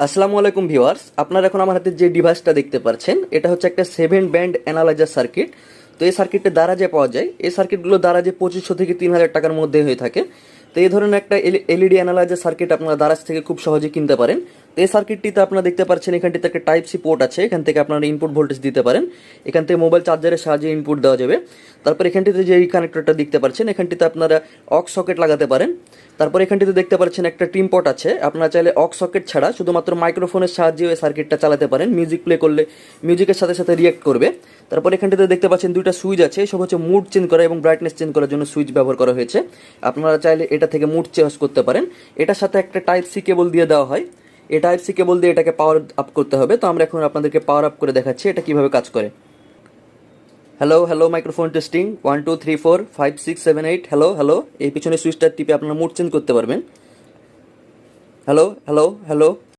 আসসালামু আলাইকুম ভিউয়ার্স, আপনারা এখন আমার হাতে যে ডিভাইসটা দেখতে পাচ্ছেন এটা হচ্ছে একটা 7 ব্যান্ড অ্যানালাইজার সার্কিট। তো এই সার্কিটটা দ্বারা যে পাওয়া যায়, এই সার্কিটগুলো দ্বারা যে 2500 থেকে 3000 টাকার মধ্যে হয়ে থাকে। তো এই ধরনের একটা এলইডি অ্যানালাইজার সার্কিট আপনারা দারাজ থেকে খুব সহজে কিনতে পারেন। তো এই সার্কিটটিতে আপনারা দেখতে পাচ্ছেন এখানটিতে একটা টাইপ সি পোর্ট আছে, এখান থেকে আপনারা ইনপুট ভোল্টেজ দিতে পারেন। এখান থেকে মোবাইল চার্জারের সাহায্যে ইনপুট দেওয়া যাবে। তারপর এখানটিতে যে এই কানেক্টরটা দেখতে পাচ্ছেন, এখানটিতে আপনারা অক্স সকেট লাগাতে পারেন। তারপর এখানটিতে দেখতে পাচ্ছেন একটা টিম পট আছে, আপনারা চাইলে অক্স সকেট ছাড়া শুধুমাত্র মাইক্রোফোনের সাহায্যে এই সার্কিটটা চালাতে পারেন। মিউজিক প্লে করলে মিউজিকের সাথে সাথে রিয়েক্ট করবে। তারপর এখানটিতে দেখতে পাচ্ছেন দুইটা সুইচ আছে, সব হচ্ছে মুড চেঞ্জ করা এবং ব্রাইটনেস চেঞ্জ করার জন্য সুইচ ব্যবহার করা হয়েছে। আপনারা চাইলে এটা থেকে মুড চেঞ্জ করতে পারেন। এটার সাথে একটা টাইপ সি কেবল দিয়ে দেওয়া হয়, এই টাইপ সি কেবল দিয়ে এটাকে পাওয়ার আপ করতে হবে। তো আমরা এখন আপনাদেরকে পাওয়ার আপ করে দেখাচ্ছি এটা কিভাবে কাজ করে। Hello hello, microphone testing 1 2 3 4 5 6 7 8। Hello hello, এই পিছনে সুইচটা টিপে আপনারা মুড চেঞ্জ করতে পারবেন। Hello hello hello.